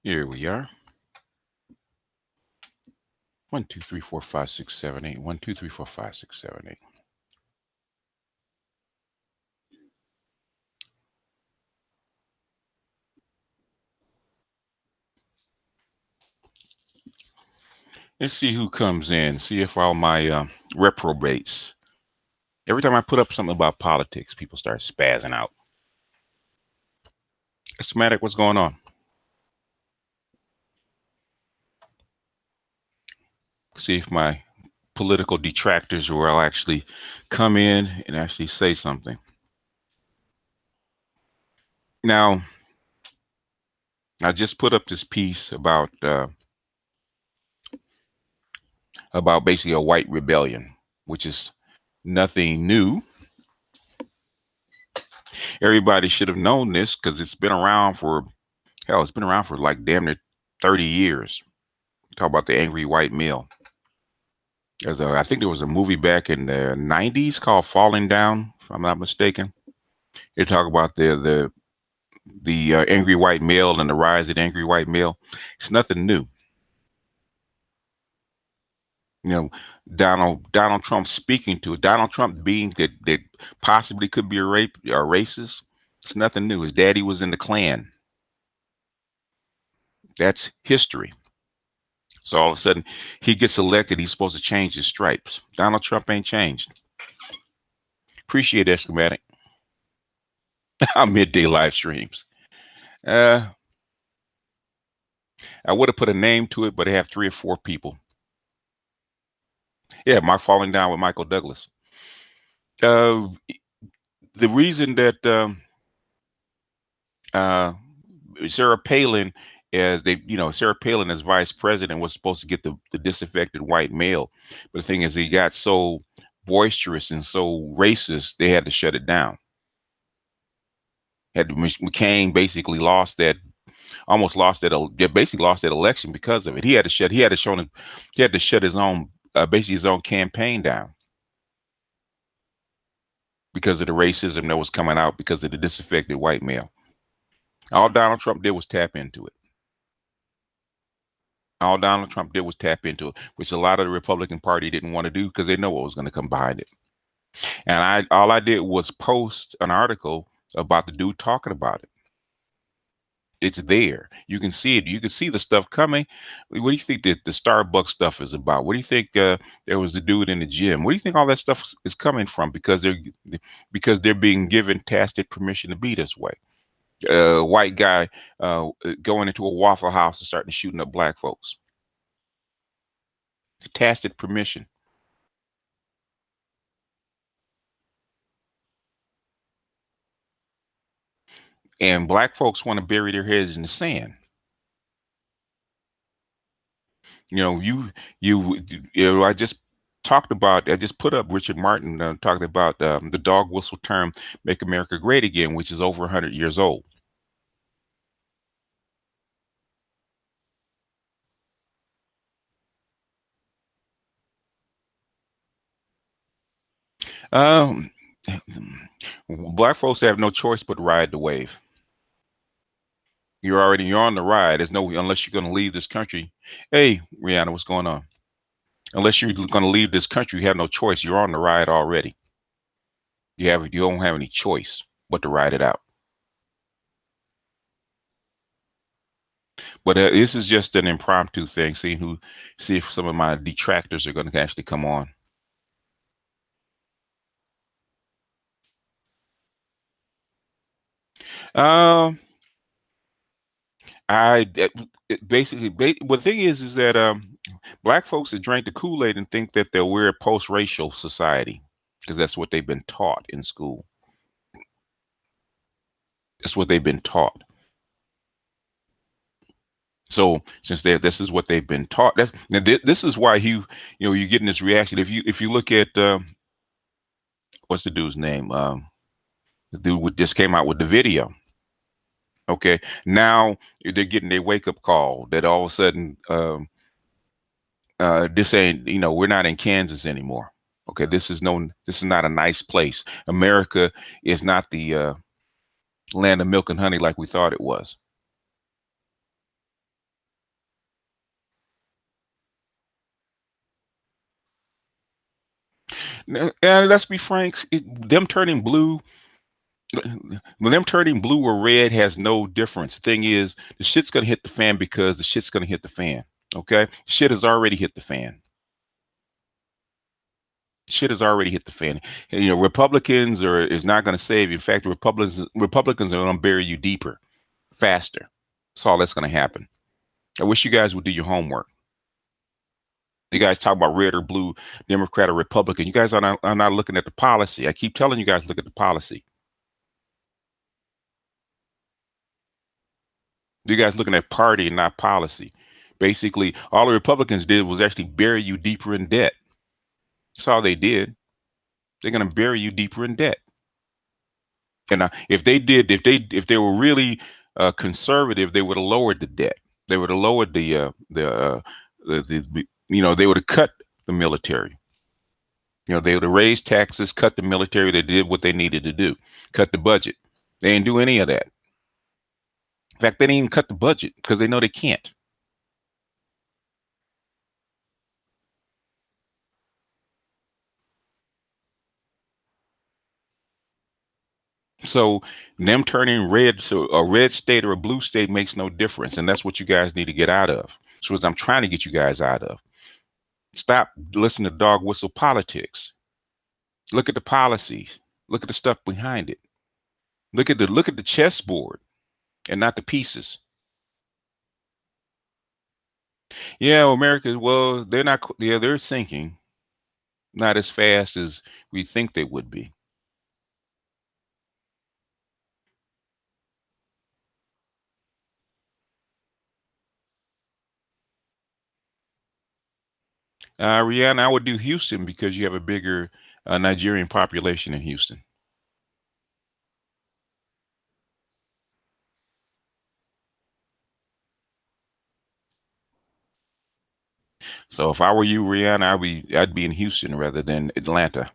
Here we are. 1, 2, 3, 4, 5, 6, 7, 8. 1, 2, 3, 4, 5, 6, 7, 8. Let's see who comes in. See if all my reprobates. Every time I put up something about politics, people start spazzing out. Schematic, what's going on? See if my political detractors will actually come in and actually say something. Now, I just put up this piece about basically a white rebellion, which is nothing new. Everybody should have known this because it's been around for hell. It's been around for like damn near 30 years. Talk about the angry white male. I think there was a movie back in the 90s called Falling Down, if I'm not mistaken. They talk about the angry white male and the rise of the angry white male. It's nothing new. You know, Donald Trump speaking to it. Donald Trump being that possibly could be a racist. It's nothing new. His daddy was in the Klan. That's history. So all of a sudden he gets elected. He's supposed to change his stripes. Donald Trump ain't changed. Appreciate that, schematic. Midday live streams. Uh, I would have put a name to it, but I have 3 or 4 people. Yeah, Mark Falling Down with Michael Douglas. Uh, the reason that uh, Sarah Palin, Sarah Palin as vice president was supposed to get the disaffected white male, but the thing is, he got so boisterous and so racist, they had to shut it down. McCain basically basically lost that election because of it. He had to shut his own basically his own campaign down because of the racism that was coming out because of the disaffected white male. All Donald Trump did was tap into it. All Donald Trump did was tap into it, which a lot of the Republican Party didn't want to do because they know what was going to come behind it. And all I did was post an article about the dude talking about it. It's there. You can see it. You can see the stuff coming. What do you think that the Starbucks stuff is about? What do you think there was the dude in the gym? What do you think all that stuff is coming from? Because they're being given tacit permission to be this way. White guy going into a Waffle House and starting shooting up black folks. Tacit permission. And black folks want to bury their heads in the sand. You know, I just I just put up Richard Martin talking about the dog whistle term, make America great again, which is over 100 years old. Um, Black folks have no choice but to ride the wave. You're on the ride. There's no, unless you're going to leave this country. Hey, Rihanna, what's going on? Unless you're going to leave this country, you have no choice. You're on the ride already. You don't have any choice but to ride it out. But this is just an impromptu thing. See if some of my detractors are going to actually come on. Um, I basically, well, the thing is that black folks that drink the Kool-Aid and think that we're a post-racial society because that's what they've been taught in school. That's what they've been taught. So since this is what they've been taught, this is why you're getting this reaction. If you look at what's the dude's name? The dude just came out with the video. Okay, now they're getting their wake up call that all of a sudden this ain't, we're not in Kansas anymore. Okay, this is not a nice place. America is not the land of milk and honey like we thought it was. And let's be frank, them turning blue, when them turning blue or red has no difference. The thing is, the shit's gonna hit the fan because the shit's gonna hit the fan. Okay, shit has already hit the fan. Shit has already hit the fan. And, Republicans are is not going to save you. In fact, Republicans are going to bury you deeper, faster. That's all that's going to happen. I wish you guys would do your homework. You guys talk about red or blue, Democrat or Republican. You guys are not looking at the policy. I keep telling you guys look at the policy. You guys looking at party and not policy. Basically, all the Republicans did was actually bury you deeper in debt. That's all they did. They're going to bury you deeper in debt. And if they were really conservative, they would have lowered the debt. They would have lowered they would have cut the military. They would have raised taxes, cut the military. They did what they needed to do, cut the budget. They didn't do any of that. In fact, they didn't even cut the budget because they know they can't. So them turning red, so a red state or a blue state makes no difference, and that's what you guys need to get out of. So what I'm trying to get you guys out of. Stop listening to dog whistle politics. Look at the policies. Look at the stuff behind it. Look at the chessboard and not the pieces. Yeah, well, America. Well, they're not. Yeah, they're sinking. Not as fast as we think they would be. Rihanna, I would do Houston because you have a bigger Nigerian population in Houston. So if I were you, Rihanna, I'd be in Houston rather than Atlanta.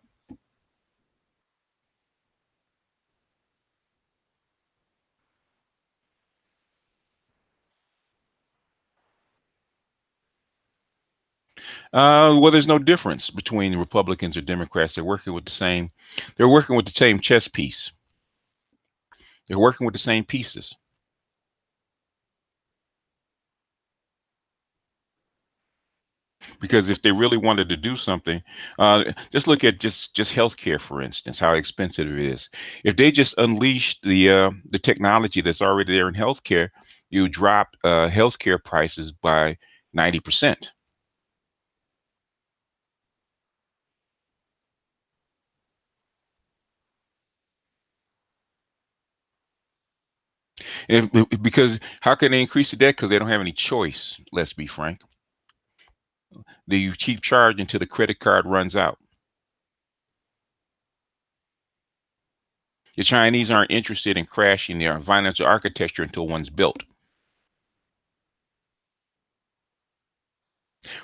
Well, there's no difference between Republicans or Democrats. They're working with the same. They're working with the same chess piece. They're working with the same pieces. Because if they really wanted to do something, just look at just healthcare, for instance, how expensive it is. If they just unleashed the technology that's already there in healthcare, you drop healthcare prices by 90%. Because how can they increase the debt? Because they don't have any choice. Let's be frank. You keep charging until the credit card runs out. The Chinese aren't interested in crashing their financial architecture until one's built,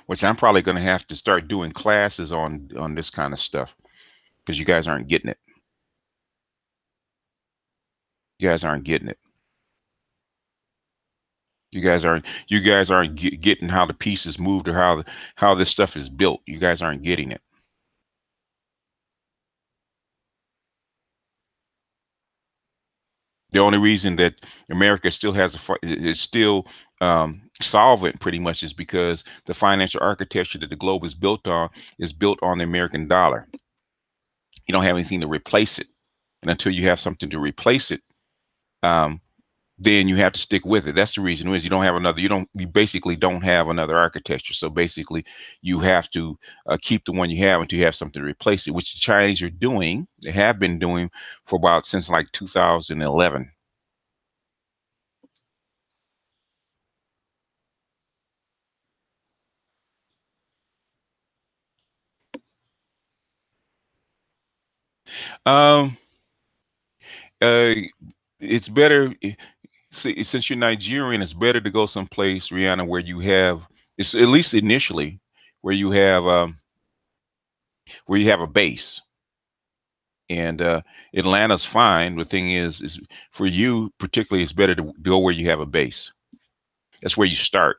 which I'm probably going to have to start doing classes on this kind of stuff because you guys aren't getting it. You guys aren't getting it. You guys aren't getting how the pieces moved or how this stuff is built. You guys aren't getting it. The only reason that America still is still solvent pretty much is because the financial architecture that the globe is built on the American dollar. You don't have anything to replace it, and until you have something to replace it, um, then you have to stick with it. That's the reason is you basically don't have another architecture. So basically, you have to keep the one you have until you have something to replace it, which the Chinese are doing. They have been doing for about since like 2011. Um, uh, it's better. Since you're Nigerian, it's better to go someplace, Rihanna, where you have it's at least initially where you have a base. And Atlanta's fine. The thing is for you particularly, it's better to go where you have a base. That's where you start.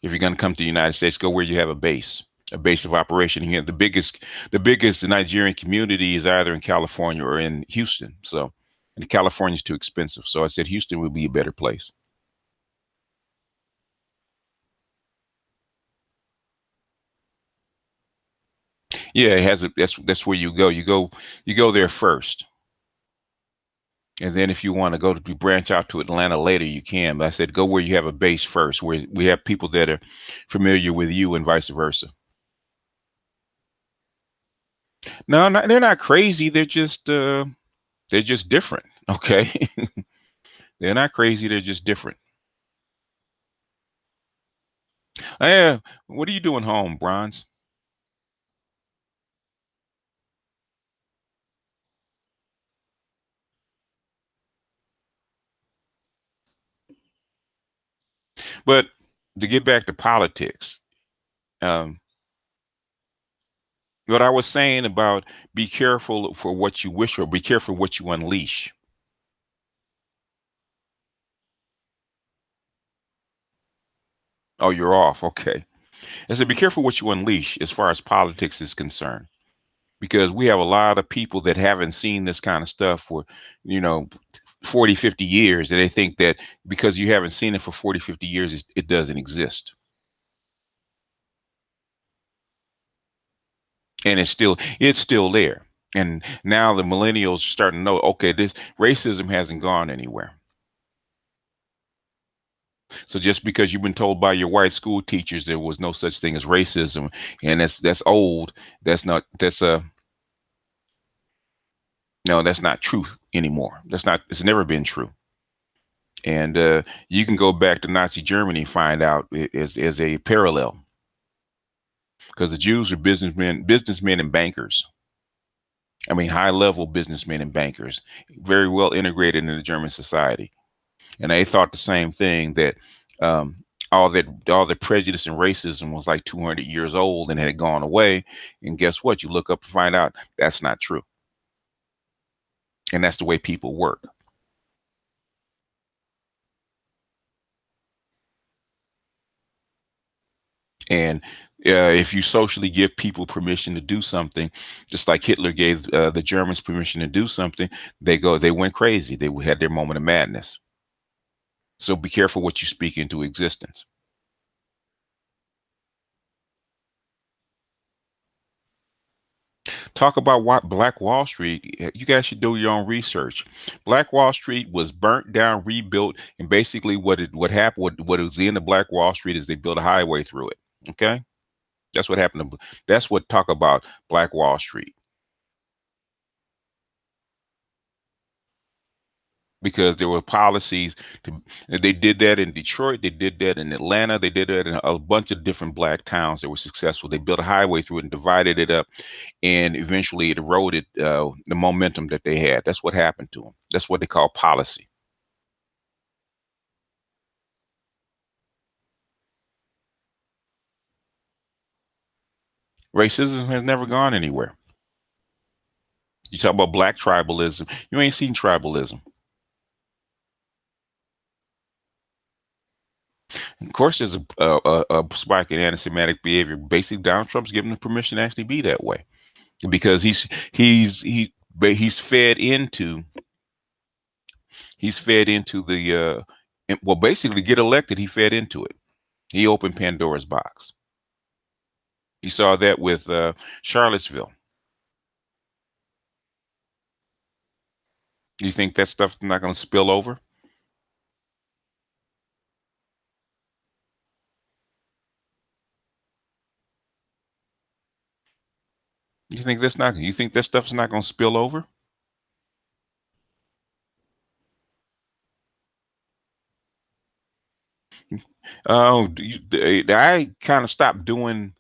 If you're going to come to the United States, go where you have a base. a base of operation. Here, the biggest Nigerian community is either in California or in Houston. So, and California is too expensive. So I said Houston would be a better place. Yeah, it has. That's where you go. You go there first, and then if you want to go to branch out to Atlanta later, you can. But I said go where you have a base first, where we have people that are familiar with you, and vice versa. No, they're not crazy. They're just different. Okay, they're not crazy. They're just different. Yeah. What are you doing home, Bronze? But to get back to politics, um, what I was saying about be careful for what you wish for, be careful what you unleash. Oh, you're off. Okay. I said, be careful what you unleash as far as politics is concerned, because we have a lot of people that haven't seen this kind of stuff for, you know, 40, 50 years, and they think that because you haven't seen it for 40, 50 years, it doesn't exist. And it's still there. And now the millennials are starting to know, okay, this racism hasn't gone anywhere. So just because you've been told by your white school teachers there was no such thing as racism, and that's old, that's not that's no, that's not true anymore. That's not It's never been true. And you can go back to Nazi Germany and find out as a parallel, because the Jews are businessmen and bankers. I mean, high level businessmen and bankers, very well integrated into German society. And they thought the same thing, that um, all the prejudice and racism was like 200 years old and had gone away. And guess what? You look up and find out that's not true. And that's the way people work. And if you socially give people permission to do something, just like Hitler gave the Germans permission to do something, they went crazy. They had their moment of madness. So be careful what you speak into existence. Talk about what Black Wall Street. You guys should do your own research. Black Wall Street was burnt down, rebuilt, and basically what happened, what was in the Black Wall Street is they built a highway through it. Okay, that's what happened. That's what talk about Black Wall Street, because there were policies to. They did that in Detroit. They did that in Atlanta. They did that in a bunch of different black towns that were successful. They built a highway through it and divided it up, and eventually it eroded the momentum that they had. That's what happened to them. That's what they call policy. Racism has never gone anywhere. You talk about black tribalism. You ain't seen tribalism. Of course, there's a spike in anti-Semitic behavior. Basically, Donald Trump's given the permission to actually be that way, because he's fed into the well, basically to get elected, he fed into it. He opened Pandora's box. You saw that with Charlottesville. You think that stuff's not going to spill over? You think that stuff's not going to spill over? Oh, I kind of stopped doing,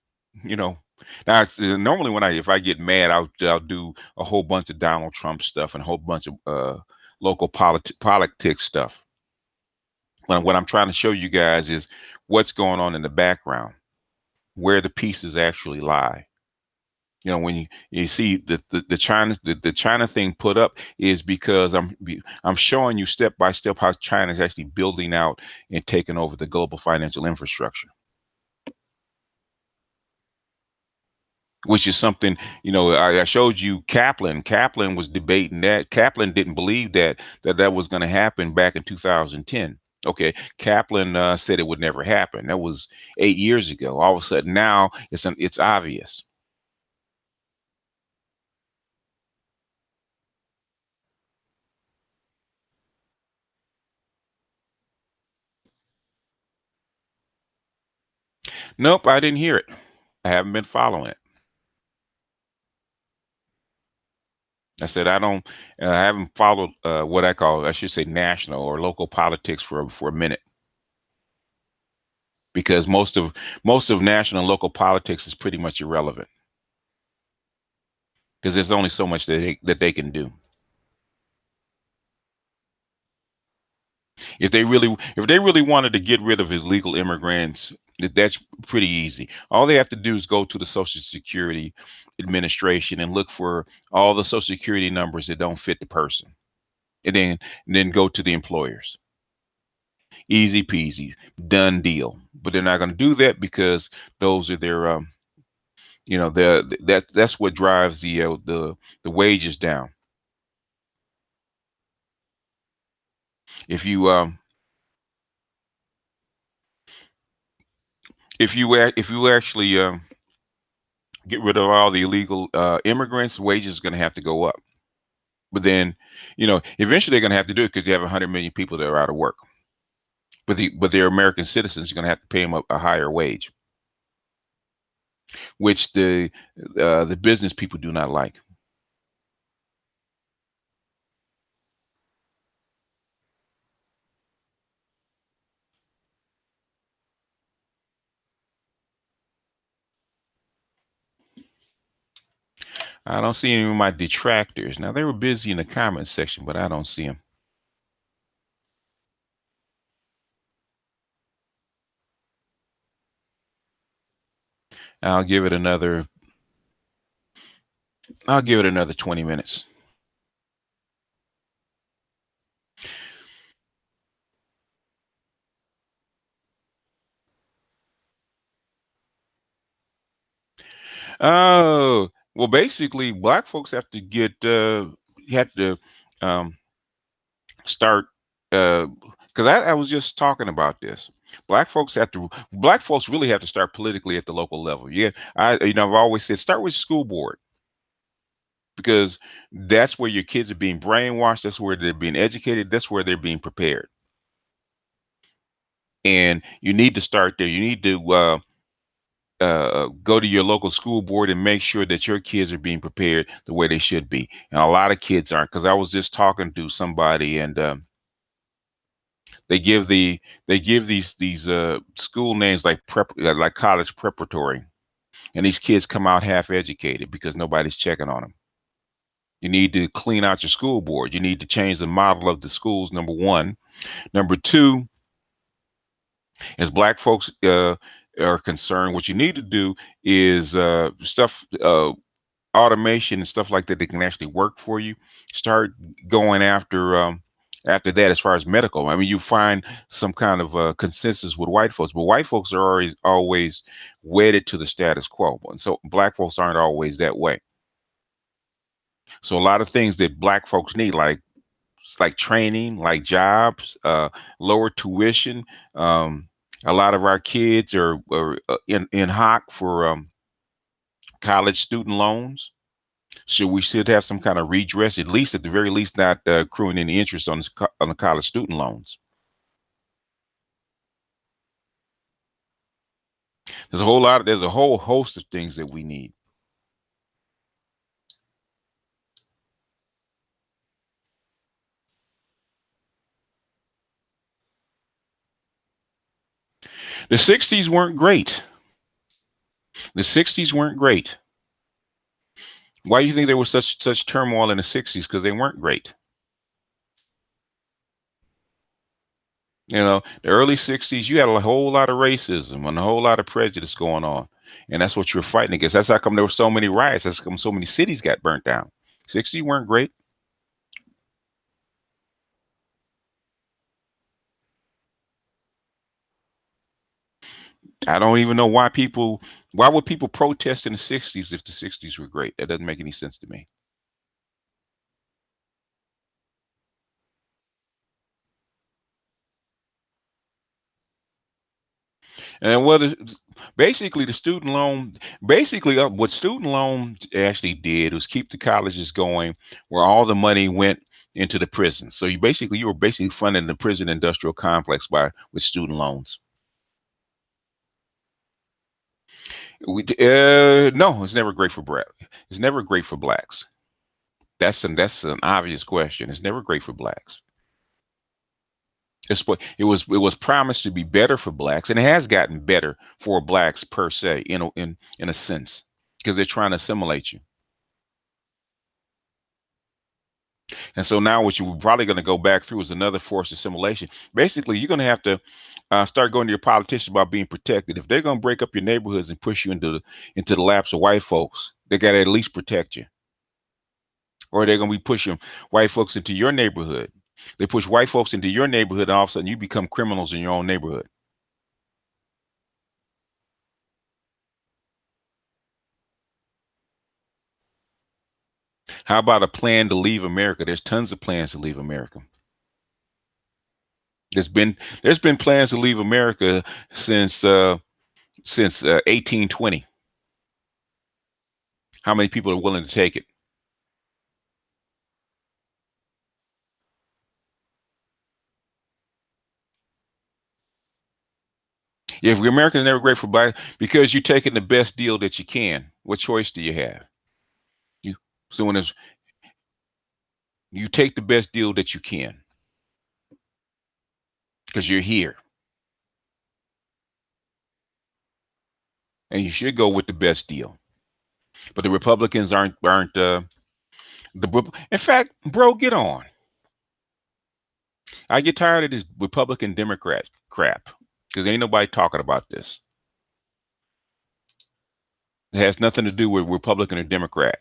you know. Now, normally if I get mad, I'll do a whole bunch of Donald Trump stuff and a whole bunch of local politics stuff. What I'm trying to show you guys is what's going on in the background, where the pieces actually lie. When you see the China thing put up is because I'm showing you step by step how China is actually building out and taking over the global financial infrastructure. which is something, I showed you Kaplan. Kaplan was debating that. Kaplan didn't believe that was going to happen back in 2010. Okay, Kaplan said it would never happen. That was 8 years ago. All of a sudden now it's obvious. Nope, I didn't hear it. I haven't been following it. I said I don't. I haven't followed what I should say, national or local politics for a minute, because most of national and local politics is pretty much irrelevant because there's only so much that they can do. If they really wanted to get rid of illegal immigrants, that's pretty easy. All they have to do is go to the Social Security Administration and look for all the Social Security numbers that don't fit the person, and then go to the employers. Easy peasy, done deal. But they're not going to do that because those are their, that's what drives the wages down. If you if you actually get rid of all the illegal immigrants, wages are going to have to go up. But then, eventually they're going to have to do it because you have 100 million people that are out of work. But they're American citizens. You're going to have to pay them a higher wage, which the business people do not like. I don't see any of my detractors. Now they were busy in the comment section, but I don't see them. I'll give it another. I'll give it another 20 minutes. Oh, well, basically, black folks have to have to um, start, because I was just talking about this. Black folks really have to start politically at the local level. Yeah, I've always said start with school board, because that's where your kids are being brainwashed. That's where they're being educated. That's where they're being prepared. And you need to start there. You need to go to your local school board and make sure that your kids are being prepared the way they should be. And a lot of kids aren't, because I was just talking to somebody, and they give these school names like like college preparatory, and these kids come out half educated because nobody's checking on them. You need to clean out your school board. You need to change the model of the schools. Number one. Number two, as black folks are concerned, what you need to do is stuff automation and stuff like that that can actually work for you. Start going after that as far as medical. I mean, you find some kind of consensus with white folks, but white folks are always wedded to the status quo, and so black folks aren't always that way. So a lot of things that black folks need, like training, like jobs, lower tuition. Um, a lot of our kids are in hock for college student loans. So we should have some kind of redress, at least, at the very least, not accruing any interest on the college student loans. There's a whole host of things that we need. The 60s weren't great. The 60s weren't great. Why do you think there was such turmoil in the 60s? Because they weren't great. The early 60s, you had a whole lot of racism and a whole lot of prejudice going on. And that's what you're fighting against. That's how come there were so many riots. That's how come so many cities got burnt down. 60s weren't great. I don't even know why would people protest in the 60s if the 60s were great? That doesn't make any sense to me. And basically the student loan, basically what student loans actually did was keep the colleges going, where all the money went into the prisons. So you were basically funding the prison industrial complex by with student loans. No, it's never great for black. It's never great for blacks. That's an obvious question. It's never great for blacks. It was promised to be better for blacks, and it has gotten better for blacks per se, in a sense, because they're trying to assimilate you. And so now what you're probably going to go back through is another forced assimilation. Basically, you're going to have to start going to your politicians about being protected. If they're going to break up your neighborhoods and push you into the laps of white folks, they got to at least protect you. Or they're going to be pushing white folks into your neighborhood. They push white folks into your neighborhood, and all of a sudden you become criminals in your own neighborhood. How about a plan to leave America? There's tons of plans to leave America. There's been plans to leave America since 1820. How many people are willing to take it? If America is never great for black, because you're taking the best deal that you can. What choice do you have? You so when it's, you take the best deal that you can because you're here, and you should go with the best deal. But the Republicans aren't in fact, bro, get on. I get tired of this Republican Democrat crap because ain't nobody talking about this. It has nothing to do with Republican or Democrat.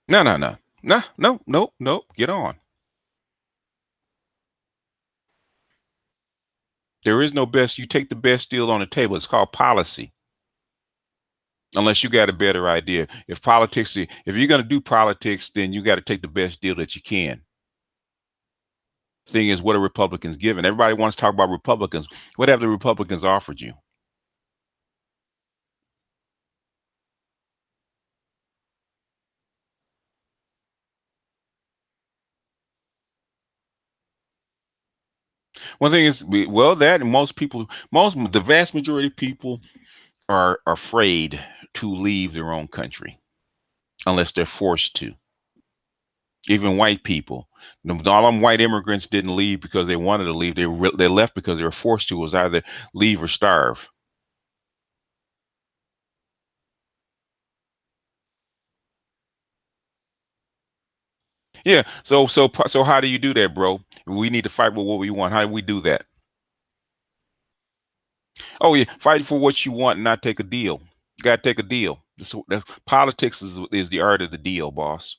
No, no, no, no, no, no, no. Get on. There is no best. You take the best deal on the table. It's called policy. Unless you got a better idea. If you're going to do politics, then you got to take the best deal that you can. Thing is, what are Republicans giving? Everybody wants to talk about Republicans. What have the Republicans offered you? One thing is, well, that and the vast majority of people are afraid to leave their own country unless they're forced to. Even white people, all them white immigrants didn't leave because they wanted to leave. They left because they were forced to. It was either leave or starve. Yeah. So how do you do that, bro? We need to fight for what we want. How do we do that? Oh yeah, fight for what you want and not take a deal. You gotta take a deal. Politics is the art of the deal, boss.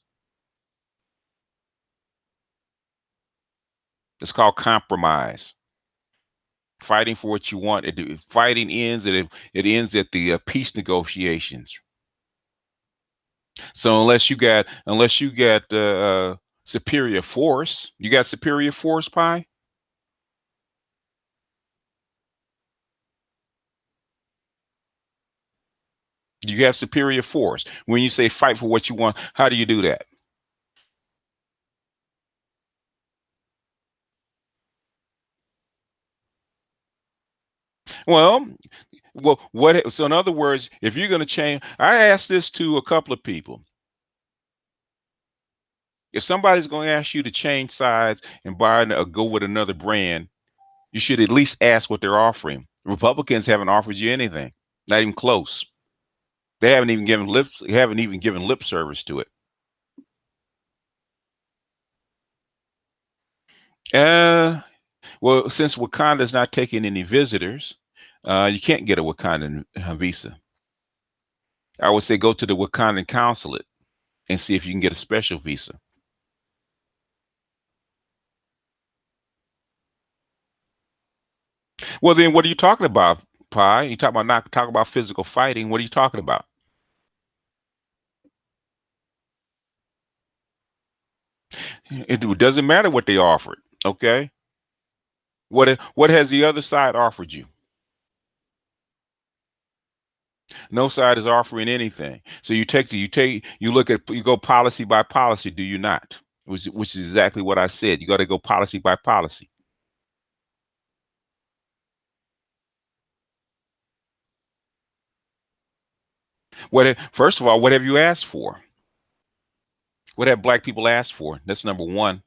It's called compromise. Fighting for what you want. Fighting ends at it ends at the peace negotiations. So unless you got superior force, you got superior force, pie. You have superior force. When you say fight for what you want, how do you do that? Well, what? So in other words, if you're going to change, I asked this to a couple of people. If somebody's going to ask you to change sides and go with another brand, you should at least ask what they're offering. Republicans haven't offered you anything, not even close. They haven't even given lip service to it. Uh, well, since Wakanda's not taking any visitors, you can't get a Wakandan visa. I would say go to the Wakandan consulate and see if you can get a special visa. Well, then what are you talking about, Pi? You talking about not talking about physical fighting? What are you talking about? It doesn't matter what they offered. Okay. What has the other side offered you? No side is offering anything. So you look at you go policy by policy, do you not? Which is exactly what I said. You got to go policy by policy. First of all, what have you asked for? What have black people asked for? That's number one.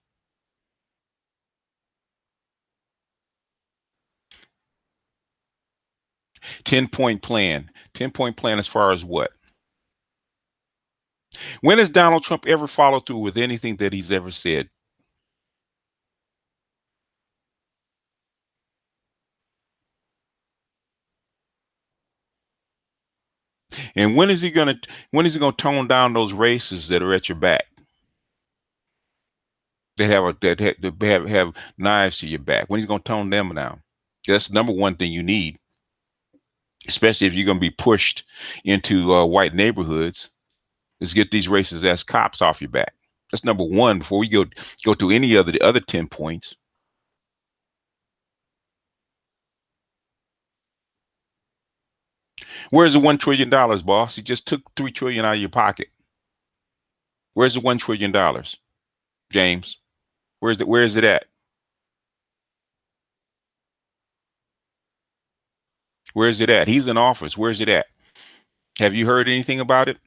10-point plan. 10-point plan as far as what? When has Donald Trump ever followed through with anything that he's ever said? And when is he gonna tone down those races that are at your back? That have knives to your back. When he's gonna tone them down? That's the number one thing you need, especially if you're gonna be pushed into white neighborhoods. Is get these racist ass cops off your back. That's number one before we go to any other the other 10 points. Where's the $1 trillion, boss? You just took 3 trillion out of your pocket. Where's the $1 trillion, James? Where is it at? Where is it at? He's in office. Where's it at? Have you heard anything about it?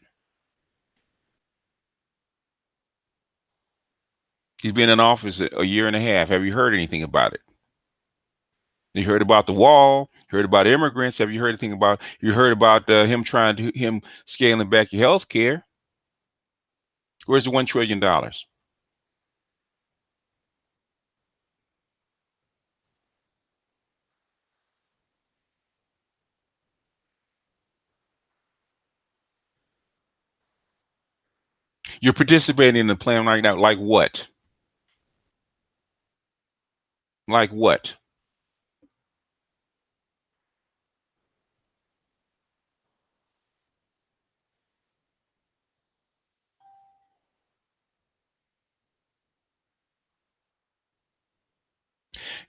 He's been in office a year and a half. Have you heard anything about it? You heard about the wall. Heard about immigrants. Have you heard anything about? You heard about him scaling back your health care? Where's the $1 trillion? You're participating in the plan right now. Like what? Like what?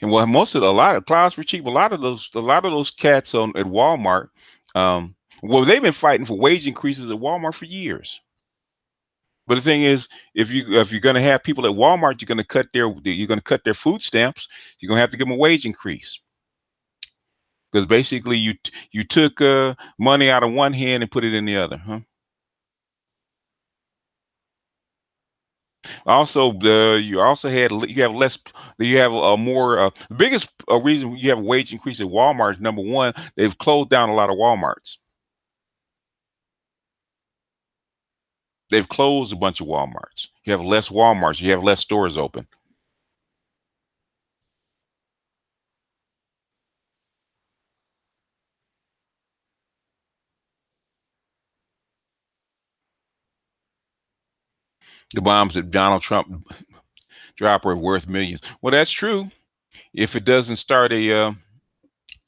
And well, a lot of clouds for cheap. A lot of those cats on at Walmart. Well, they've been fighting for wage increases at Walmart for years. But the thing is, if you're going to have people at Walmart, you're going to cut their food stamps. You're going to have to give them a wage increase because basically you took money out of one hand and put it in the other, huh? Also, you have less, you have a more biggest reason you have a wage increase at Walmart is number one, they've closed down a lot of Walmarts. They've closed a bunch of Walmarts. You have less Walmarts. You have less stores open. The bombs that Donald Trump dropped are worth millions. Well, that's true if it doesn't start a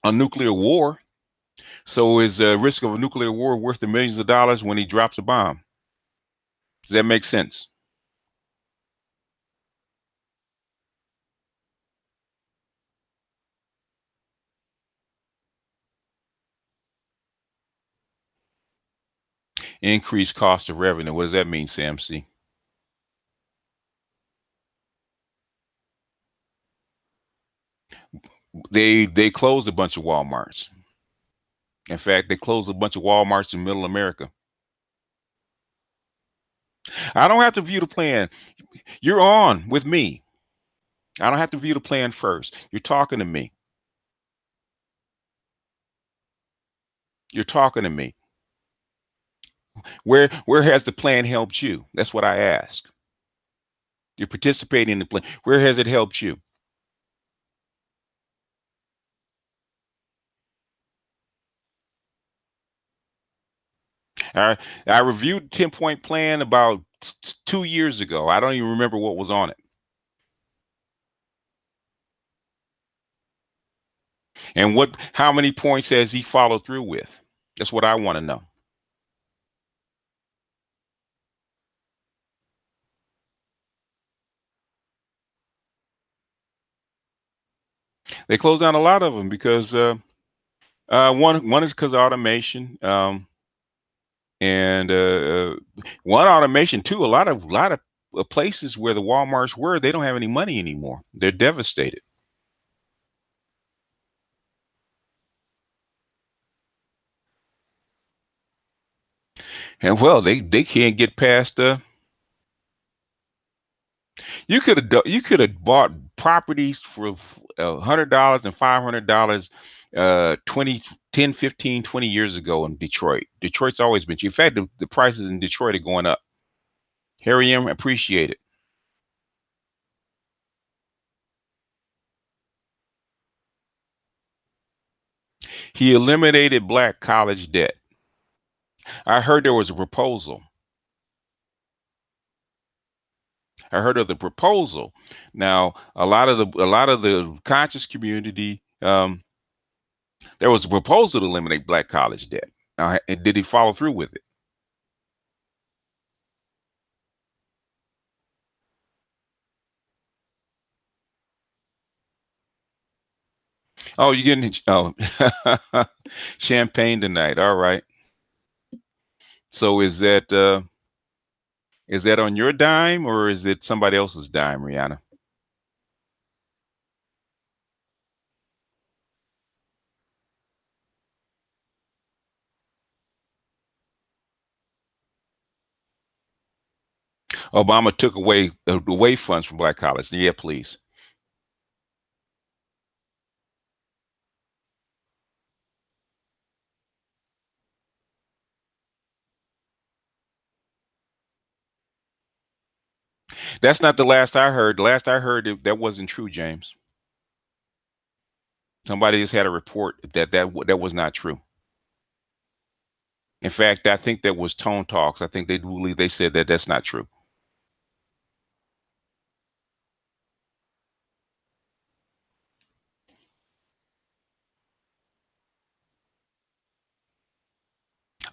nuclear war. So is the risk of a nuclear war worth the millions of dollars when he drops a bomb? Does that make sense? Increased cost of revenue. What does that mean, Sam C? They closed a bunch of Walmarts. In fact, they closed a bunch of Walmarts in Middle America. I don't have to view the plan. You're on with me. I don't have to view the plan first. You're talking to me. You're talking to me. Where has the plan helped you? That's what I ask. You're participating in the plan. Where has it helped you? I I reviewed the 10-point plan about 2 years ago. I don't even remember what was on it and how many points has he followed through with. That's what I want to know. They closed down a lot of them because one is because of automation, and one automation too. A lot of places where the WalMarts were, they don't have any money anymore. They're devastated. And well, they can't get past. You could have bought properties for $100 and $500, 20, 10, 15, 20 years ago in Detroit. Detroit's always been cheap. In fact, the prices in Detroit are going up. Harry M. Appreciate it. He eliminated black college debt. I heard there was a proposal. I heard of the proposal. Now, a lot of the conscious community, there was a proposal to eliminate black college debt. Now, did he follow through with it? Oh, you're getting champagne tonight. All right. So is that on your dime or is it somebody else's dime, Rihanna? Obama took away funds from black college. Yeah, please. That's not the last I heard. The last I heard that wasn't true, James. Somebody just had a report that was not true. In fact, I think that was Tone Talks. I think they said that that's not true.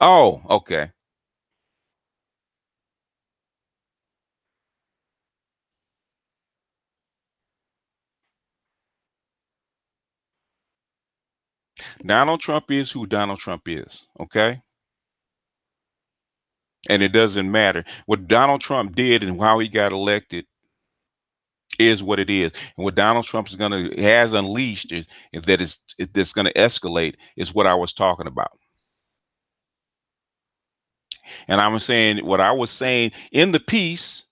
Oh, okay. Donald Trump is who Donald Trump is. Okay. And it doesn't matter what Donald Trump did and how he got elected is what it is. And what Donald Trump has unleashed is that that's gonna escalate is what I was talking about. And I was saying what I was saying in the piece.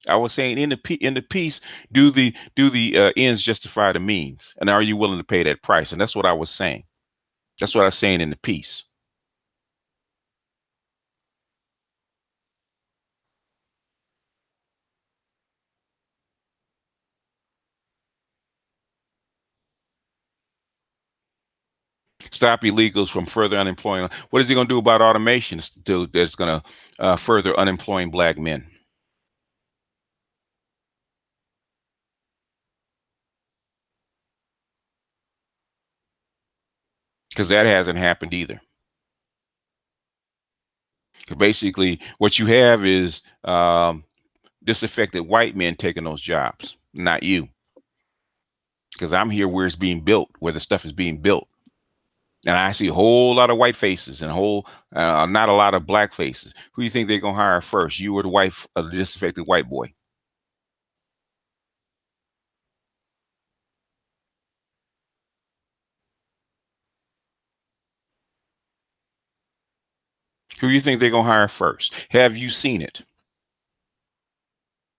I was saying in the piece, do the ends justify the means, and are you willing to pay that price? And that's what I was saying. That's what I was saying in the piece. Stop illegals from further unemploying. What is he going to do about automation that's going to further unemploying black men? Because that hasn't happened either. Basically, what you have is disaffected white men taking those jobs, not you. Because I'm here where it's being built, where the stuff is being built. And I see a whole lot of white faces and not a lot of black faces. Who do you think they're gonna hire first? You or the wife of the disaffected white boy? Who do you think they're gonna hire first? Have you seen it?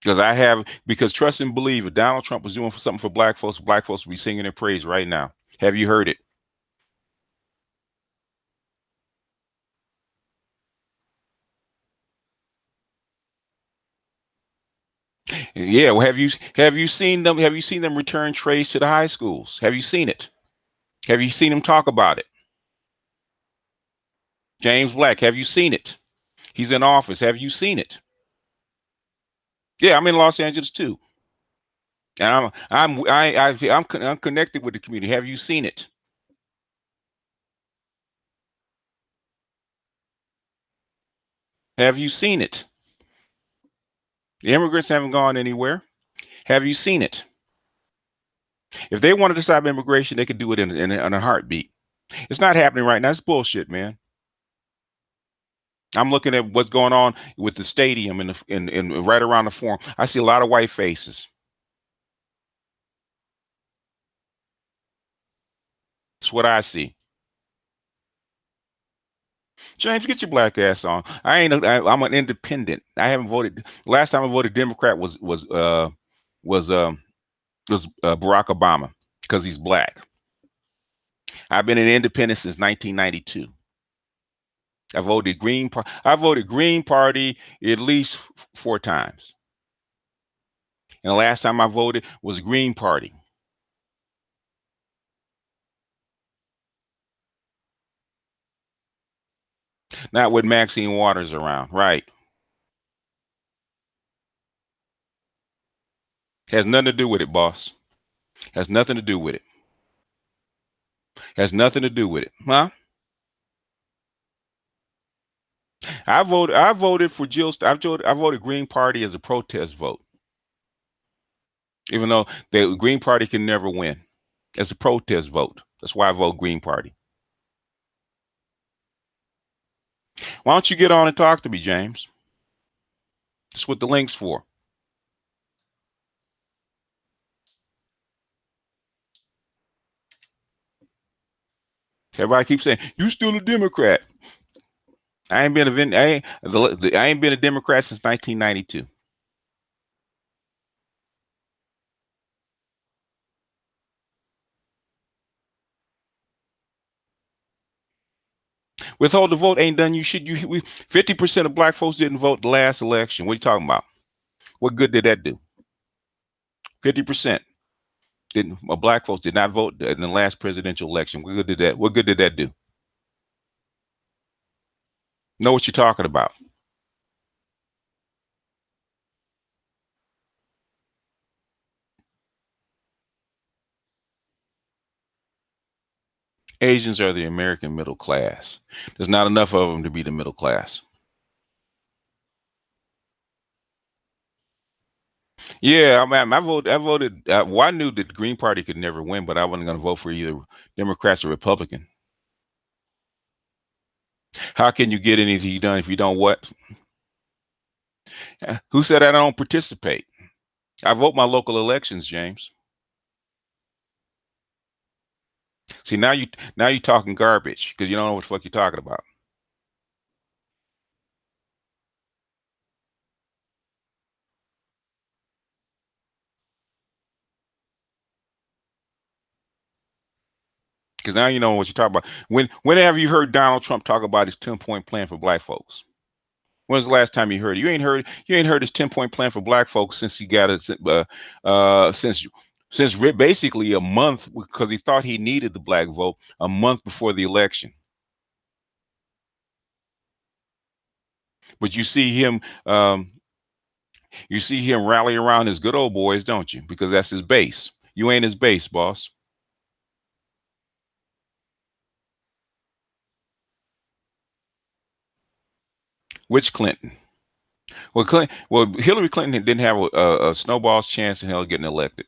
Because I have. Because trust and believe, if Donald Trump was doing something for black folks would be singing their praise right now. Have you heard it? Yeah. Well, have you seen them? Have you seen them return trays to the high schools? Have you seen it? Have you seen them talk about it? James Black, have you seen it? He's in office. Have you seen it? Yeah, I'm in Los Angeles too. And I'm connected with the community. Have you seen it? Have you seen it? The immigrants haven't gone anywhere. Have you seen it? If they wanted to stop immigration, they could do it in a heartbeat. It's not happening right now. It's bullshit, man. I'm looking at what's going on with the stadium and right around the forum. I see a lot of white faces. That's what I see. James, get your black ass on. I'm an independent. I haven't voted. Last time I voted Democrat was Barack Obama because he's black. I've been an independent since 1992. I voted Green Party at least 4 times. And the last time I voted was Green Party. Not with Maxine Waters around, right? Has nothing to do with it, boss. Has nothing to do with it. Has nothing to do with it, huh? I voted for Jill. I voted Green Party as a protest vote, even though the Green Party can never win. As a protest vote. That's why I vote Green Party. Why don't you get on and talk to me, James? That's what the link's for. Everybody keeps saying you still a Democrat. I ain't been a Democrat since 1992. Withhold the vote ain't done you shit. 50% of black folks didn't vote the last election. What are you talking about? What good did that do? 50% didn't. Black folks did not vote in the last presidential election. What good did that? What good did that do? Know what you're talking about? Asians are the American middle class. There's not enough of them to be the middle class. Yeah, I voted. Well, I knew that the Green Party could never win, but I wasn't going to vote for either Democrats or Republican. How can you get anything done if you don't what? Who said I don't participate? I vote my local elections, James. See, now you talking garbage because you don't know what the fuck you're talking about. Because now you know what you're talking about. When have you heard Donald Trump talk about his 10-point plan for black folks? When's the last time you heard it? You ain't heard his 10-point plan for black folks since he got it since basically a month because he thought he needed the black vote a month before the election. But you see him rally around his good old boys, don't you? Because that's his base. You ain't his base, boss. Which Clinton? Well, Hillary Clinton didn't have a snowball's chance in hell getting elected.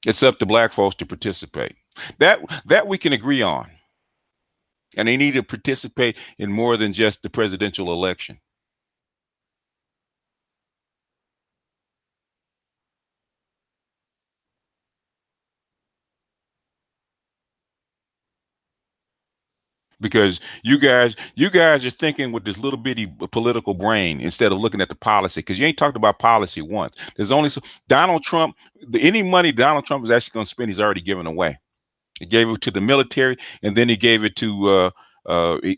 It's up to black folks to participate. That we can agree on. And they need to participate in more than just the presidential election. Because you guys are thinking with this little bitty political brain instead of looking at the policy. Because you ain't talked about policy once. There's only Donald Trump. Any money Donald Trump is actually going to spend, he's already given away. He gave it to the military, and then he gave it to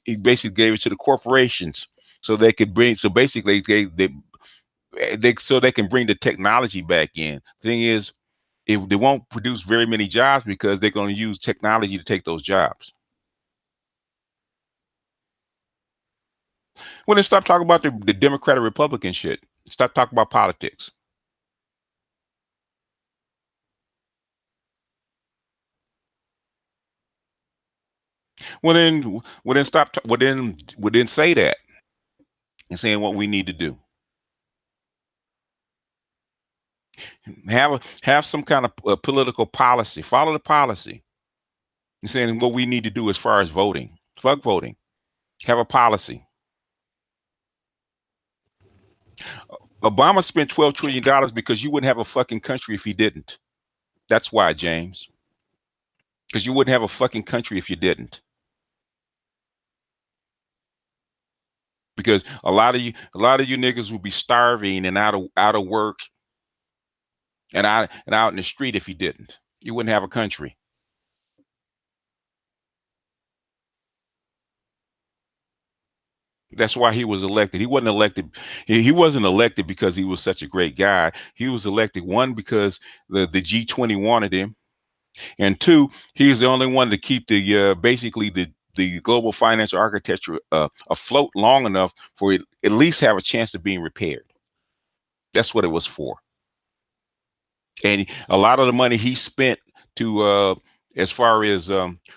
he basically gave it to the corporations so they could bring. So basically, they so they can bring the technology back in. Thing is, they won't produce very many jobs because they're going to use technology to take those jobs. Well, then stop talking about the Democrat or Republican shit. Stop talking about politics. Well then say that and saying what we need to do. Have some kind of political policy. Follow the policy. And saying what we need to do as far as voting. Fuck voting. Have a policy. Obama spent $12 trillion because you wouldn't have a fucking country if he didn't. That's why, James. Because you wouldn't have a fucking country if you didn't. Because a lot of you niggas would be starving and out of work and out in the street if he didn't. You wouldn't have a country. That's why he was elected. He wasn't elected. He wasn't elected because he was such a great guy. He was elected, one, because the G20 wanted him, and two, he's the only one to keep the basically the global financial architecture afloat long enough for it at least have a chance of being repaired. That's what it was for. And a lot of the money he spent to as far as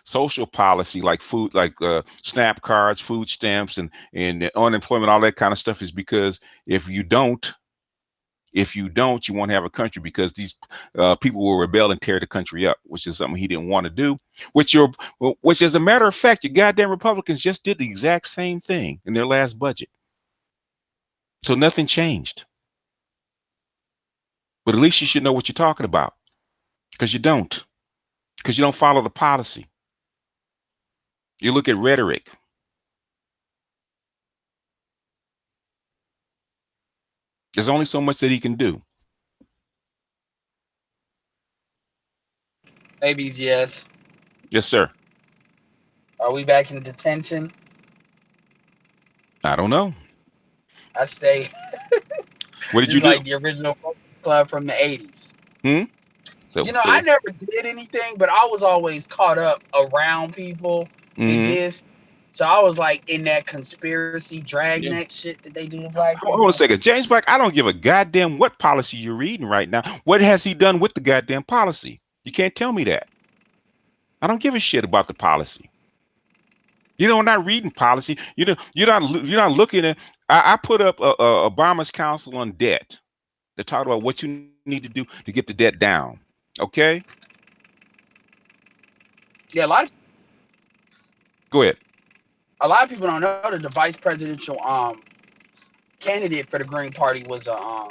social policy, like food, like SNAP cards, food stamps, and unemployment, all that kind of stuff, is because if you don't, you won't have a country, because these people will rebel and tear the country up, which is something he didn't want to do. Which, as a matter of fact, your goddamn Republicans just did the exact same thing in their last budget. So nothing changed. But at least you should know what you're talking about, because you don't. Because you don't follow the policy. You look at rhetoric. There's only so much that he can do. Maybe yes. Yes, sir. Are we back in detention? I don't know. I stay. What did This you is do? like the original club from the 80s. Hmm. So, I so. never did anything, but I was always caught up around people that Hmm. did. So I was like in that conspiracy Yeah. dragnet shit that they do to black Hold on a people. second, James Black. I don't give a goddamn what policy you're reading right now. What has he done with the goddamn policy? You can't tell me that. I don't give a shit about the policy. I'm not reading policy. You're not looking at. I put up Obama's Council on Debt to talk about what you need to do to get the debt down. Okay, Yeah, go ahead. a lot of people don't know that the vice presidential candidate for the Green Party was a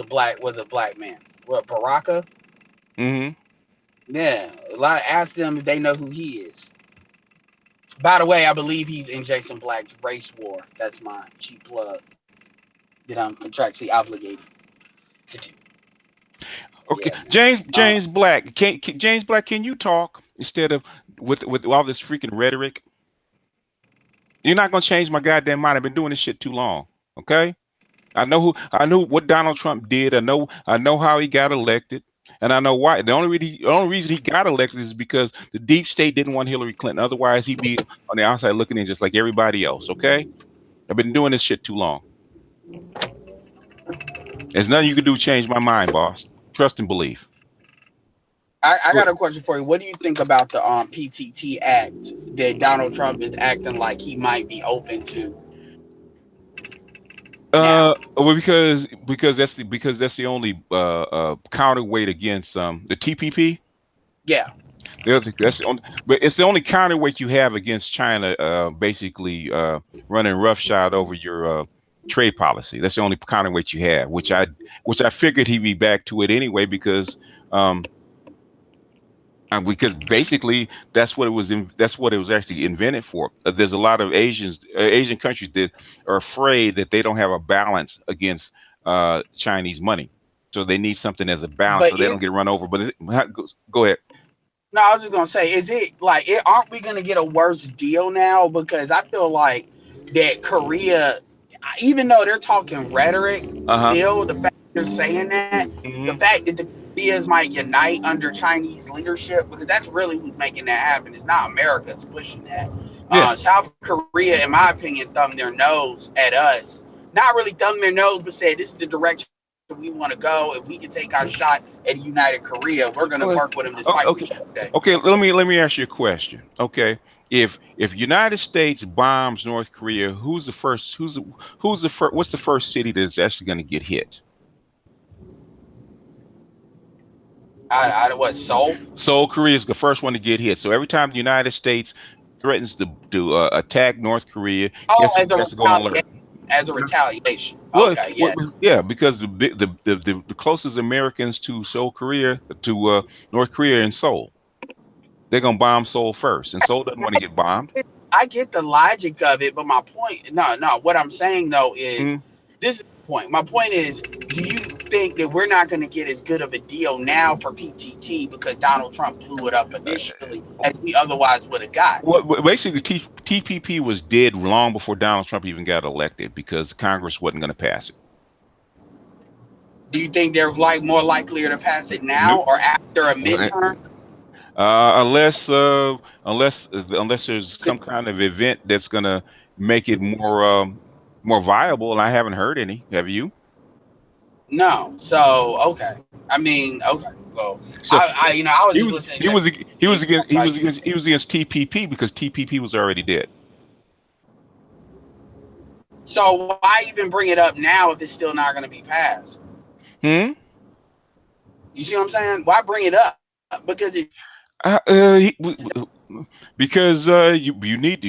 black man. What, Baraka? Hmm. Yeah, a lot ask them if they know who he is. By the way, I believe he's in Jason Black's Race War. That's my cheap plug that I'm contractually obligated to do. Yeah, Okay, man. James Black. James Black? Can you talk instead of with all this freaking rhetoric? You're not gonna change my goddamn mind. I've been doing this shit too long. Okay. I know what Donald Trump did. I know how he got elected, and I know why. The only reason he got elected is because the deep state didn't want Hillary Clinton. Otherwise, he'd be on the outside looking in just like everybody else. Okay, I've been doing this shit too long. There's nothing you can do to change my mind, boss. Trust and believe. I Good. got a question for you. What do you think about the PTT Act that Donald Trump is acting like he might be open to now? Well, because that's the only counterweight against the TPP. Yeah, That's the only, but it's the only counterweight you have against China, basically running roughshod over your trade policy. That's the only counterweight you have, which I figured he'd be back to it anyway, um, because basically that's what it was actually invented for. There's a lot of Asian countries that are afraid that they don't have a balance against Chinese money, so they need something as a balance but so they don't get run over. But go ahead. no, I was just gonna say, is it like aren't we gonna get a worse deal now? Because I feel like that Korea, even though they're talking rhetoric, Uh huh. still the fact they're saying that, the Hmm. fact that the Koreas might unite under Chinese leadership because that's really who's making that happen. It's not America that's pushing that. Yeah. South Korea, in my opinion, thumbed their nose at us. Not really thumbed their nose, but said this is the direction we want to go. If we can take our shot at a united Korea, we're going to work with Well, them despite what you okay, say. okay. Let me ask you a question. Okay, if United States bombs North Korea, who's the first? Who's the first? What's the first city that's actually going to get hit? I what Seoul? Seoul, Korea is the first one to get hit. So every time the United States threatens to attack North Korea, Oh, guess who has to go on alert? as a retaliation. Well, Okay, yeah. yeah, because the closest Americans to Seoul, Korea, to North Korea and Seoul, they're gonna bomb Seoul first, and Seoul doesn't want to get bombed. I get the logic of it, but my point, no, no. What I'm saying though is, Mm. this is the point. My point is, do you think that we're not going to get as good of a deal now for PTT because Donald Trump blew it up initially as we otherwise would have got? Well, basically, TPP was dead long before Donald Trump even got elected because Congress wasn't going to pass it. Do you think they're like more likelier to pass it now Nope. or after a midterm? Unless there's some kind of event that's gonna make it more viable, and I haven't heard any. Have you? No. So okay. I mean, okay. Well, So I was he just was listening he to was he was Jason against he like, was against he was against TPP because TPP was already dead. so why even bring it up now if it's still not going to be passed? Hmm. You see what I'm saying? Why bring it up? Because it Uh, he, because need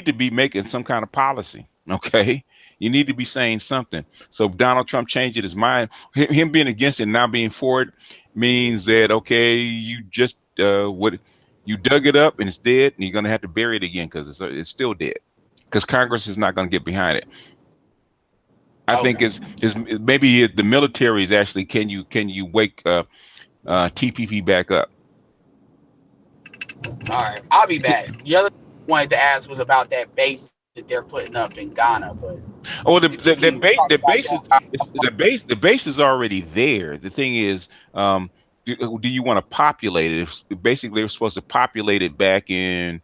to be making some kind of policy. Okay, you need to be saying something. So Donald Trump changed his mind. Him being against it and now being for it means that okay, you just what you dug it up and it's dead, and you're gonna have to bury it again because it's still dead because Congress is not gonna get behind it. I think okay. is maybe the military is actually can you wake TPP back up? All right, I'll be back. The other thing I wanted to ask was about that base that they're putting up in Ghana, but Oh, if you can talk the about base is that, it's, the base is already there. The thing is, do you want to populate it? Basically, they're supposed to populate it back in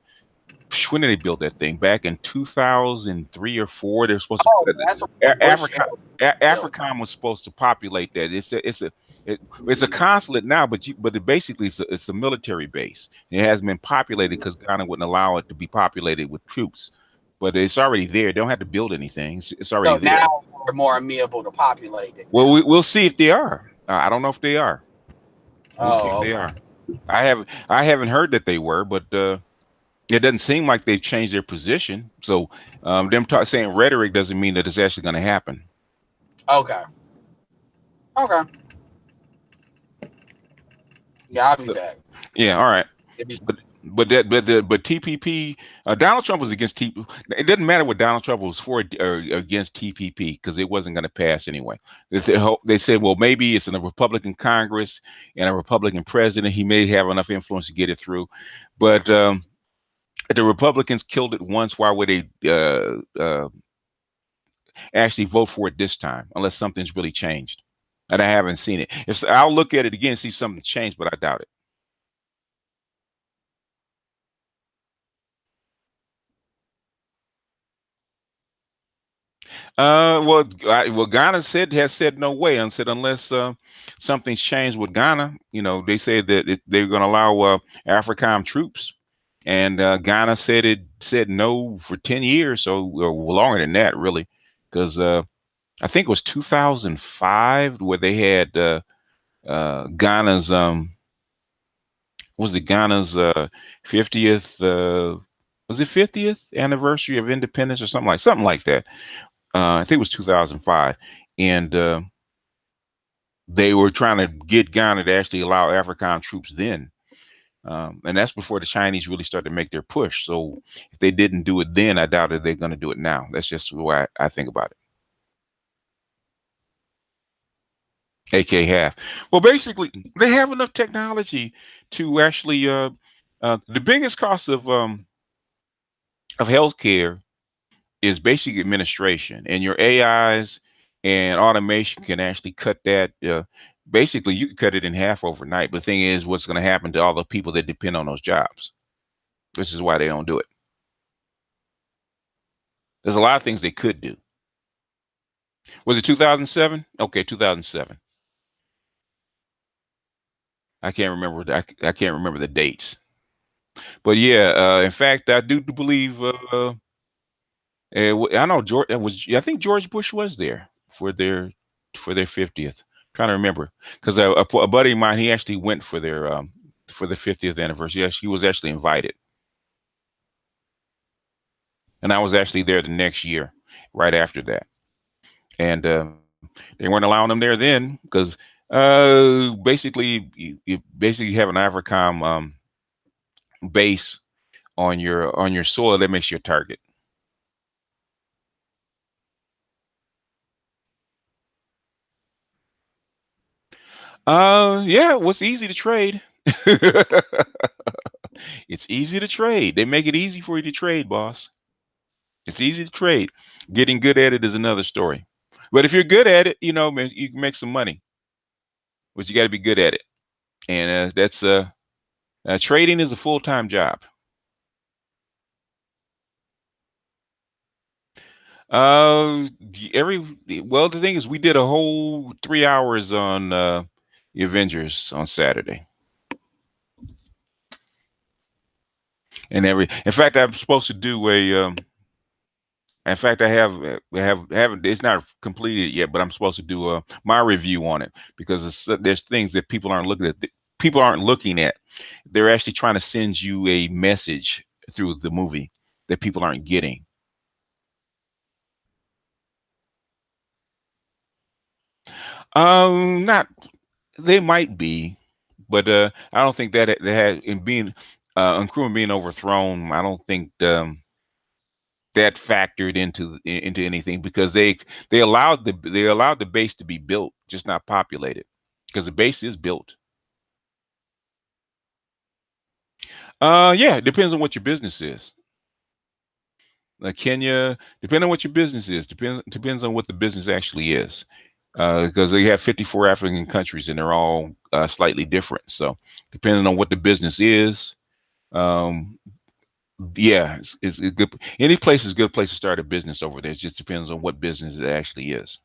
when did they build that thing? Back in 2003 or four. They're supposed oh, to that's what Bush Africa built. Africom was supposed to populate that. It's a consulate now, but basically it's a military base. It hasn't been populated because Ghana wouldn't allow it to be populated with troops. But it's already there. They don't have to build anything. It's already So there. now we're more amenable to populate it Well, now. we'll see if they are. I don't know if they are. We'll see if Oh, they okay. are. I haven't heard that they were, but it doesn't seem like they've changed their position. So saying rhetoric doesn't mean that it's actually going to happen. Okay. Okay. Yeah, I'll be So, back. yeah, all right. It'd be, But TPP, Donald Trump was against TPP. It doesn't matter what Donald Trump was for or against TPP because it wasn't going to pass anyway. They said, well, maybe it's in a Republican Congress and a Republican president. He may have enough influence to get it through, but the Republicans killed it once. Why would they actually vote for it this time unless something's really changed? And I haven't seen it. If I'll look at it again, see something changed, but I doubt it. Ghana has said no way and said unless something's changed with Ghana. They said that they're going to allow AFRICOM troops, and Ghana said no for 10 years, so or longer than that, really, because I think it was 2005 where they had Ghana's was it Ghana's 50th was it 50th anniversary of independence or something like that. I think it was 2005, and they were trying to get Ghana to actually allow AFRICOM troops then. And that's before the Chinese really started to make their push. So if they didn't do it then, I doubt that they're going to do it now. That's just the way I think about it. AK half. Well, basically, they have enough technology to actually. The biggest cost of healthcare is basic administration, and your AIs and automation can actually cut that. Basically, you could cut it in half overnight. But the thing is, what's going to happen to all the people that depend on those jobs? This is why they don't do it. There's a lot of things they could do. Was it 2007? Okay, 2007. I can't remember. I can't remember the dates. But yeah, in fact, I do believe. I know George. I think George Bush was there for their 50th. Trying to remember because a buddy of mine, he actually went for the 50th anniversary. Yes, he was actually invited, and I was actually there the next year, right after that. And they weren't allowing them there then because basically you basically have an AFRICOM base on your soil that makes you a target. Yeah, what's easy to trade? It's easy to trade. They make it easy for you to trade, boss. It's easy to trade. Getting good at it is another story. But if you're good at it, man, you can make some money. But you got to be good at it. And that's trading is a full-time job. Every well, the thing is, we did a whole 3 hours on the Avengers on Saturday, and In fact, I'm supposed to do a. In fact, haven't. It's not completed yet, but I'm supposed to do my review on it because there's things that people aren't looking at. People aren't looking at. They're actually trying to send you a message through the movie that people aren't getting. Not They might be, but I don't think that they had in being Nkrumah being overthrown. I don't think that factored into anything because they allowed the base to be built, just not populated, because the base is built. Yeah, it depends on what your business is. Like Kenya, depending on what your business is, depends on what the business actually is. Because they have 54 African countries and they're all slightly different. So depending on what the business is, um, yeah, it's good. Any place is a good place to start a business over there. It just depends on what business it actually is.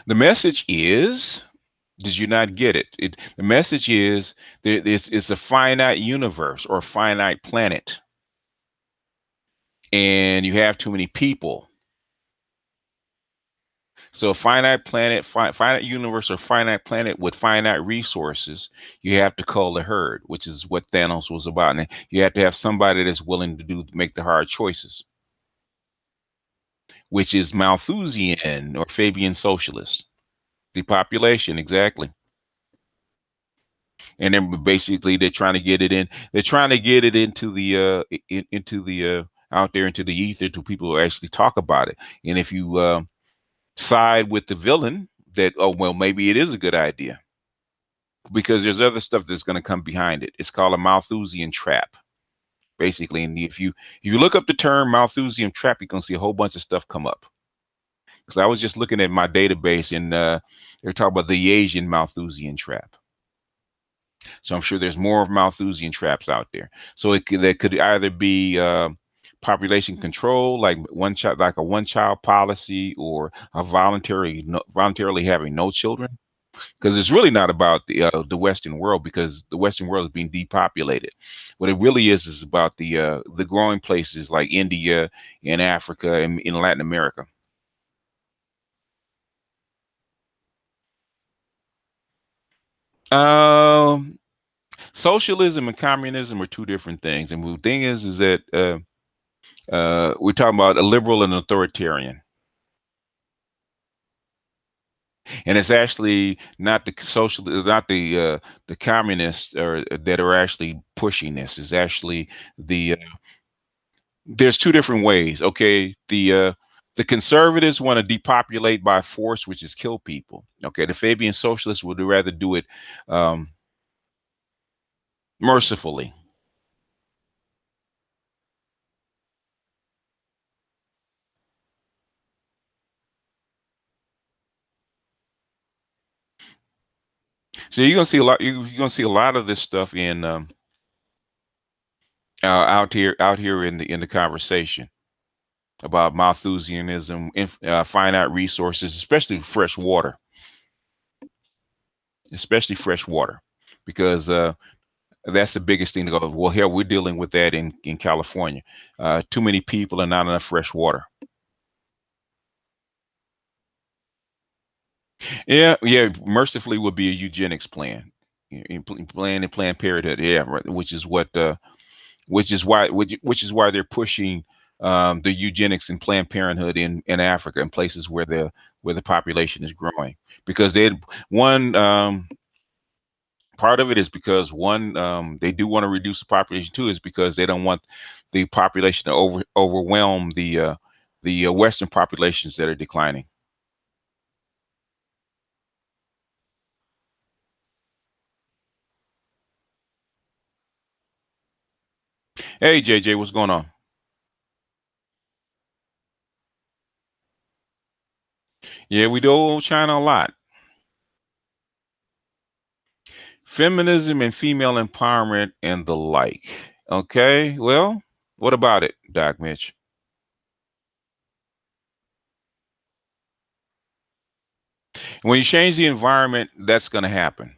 The message is, did you not get it? The message is that it's a finite universe or finite planet, and you have too many people. So a finite planet, finite universe, or finite planet with finite resources, you have to cull the herd, which is what Thanos was about. And you have to have somebody that's willing to make the hard choices, which is Malthusian or Fabian socialist. Depopulation, exactly. And then basically they're trying to get it in. They're trying to get it into the into the out there into the ether to people who actually talk about it. And if you side with the villain, that oh well, maybe it is a good idea because there's other stuff that's going to come behind it. It's called a Malthusian trap, basically. And if you look up the term Malthusian trap, you're going to see a whole bunch of stuff come up. Because I was just looking at my database and they're talking about the Asian Malthusian trap. So I'm sure there's more Malthusian traps out there. So that could either be population control, like like a one-child policy, or a voluntarily having no children. Because it's really not about the Western world, because the Western world is being depopulated. What it really is about the growing places like India and Africa and in Latin America. Um, Socialism and communism are two different things, and the thing is that we're talking about a liberal and authoritarian, and it's actually not the communists that are actually pushing this. It's actually there's two different ways. Okay, the conservatives want to depopulate by force, which is kill people. Okay, the Fabian socialists would rather do it um, mercifully. So you're gonna see a lot. You're gonna see a lot of this stuff in out here in the conversation about Malthusianism, finite resources, especially fresh water, because that's the biggest thing to go. Well, here we're dealing with that in California. Too many people and not enough fresh water. Yeah, yeah. Mercifully would be a eugenics plan, Planned Parenthood. Yeah, right, which is why they're pushing the eugenics and Planned Parenthood in Africa, in places where the population is growing, because they one part of it is because one they do want to reduce the population. Too is because they don't want the population to overwhelm the Western populations that are declining. Hey JJ, what's going on? Yeah, we do China a lot. Feminism and female empowerment and the like. Okay, well, what about it, Doc Mitch? When you change the environment, that's going to happen.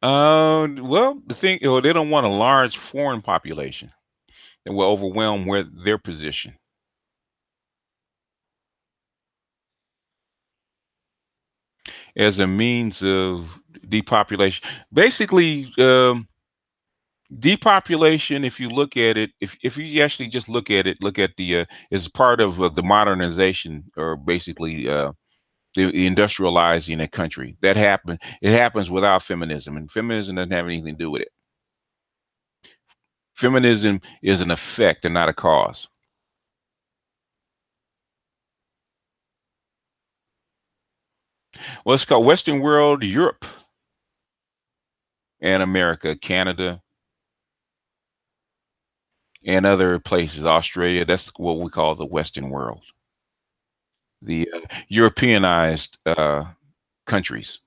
Well, they don't want a large foreign population that will overwhelm their position as a means of depopulation. Basically, depopulation. If you look at it, if you actually just look at the as part of the modernization, or basically the industrializing a country. It happens without feminism, and feminism doesn't have anything to do with it. Feminism is an effect and not a cause. Well, it's called Western world, Europe and America, Canada, and other places, Australia. That's what we call the Western world, the Europeanized countries.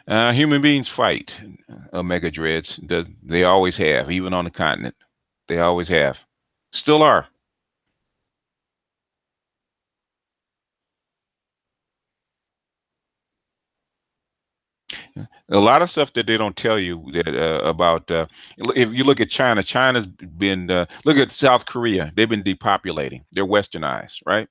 Human beings fight omega dreads. They always have, even on the continent. They always have, still are. A lot of stuff that they don't tell you that about if you look at China. China's been look at South Korea. They've been depopulating. They're westernized, right?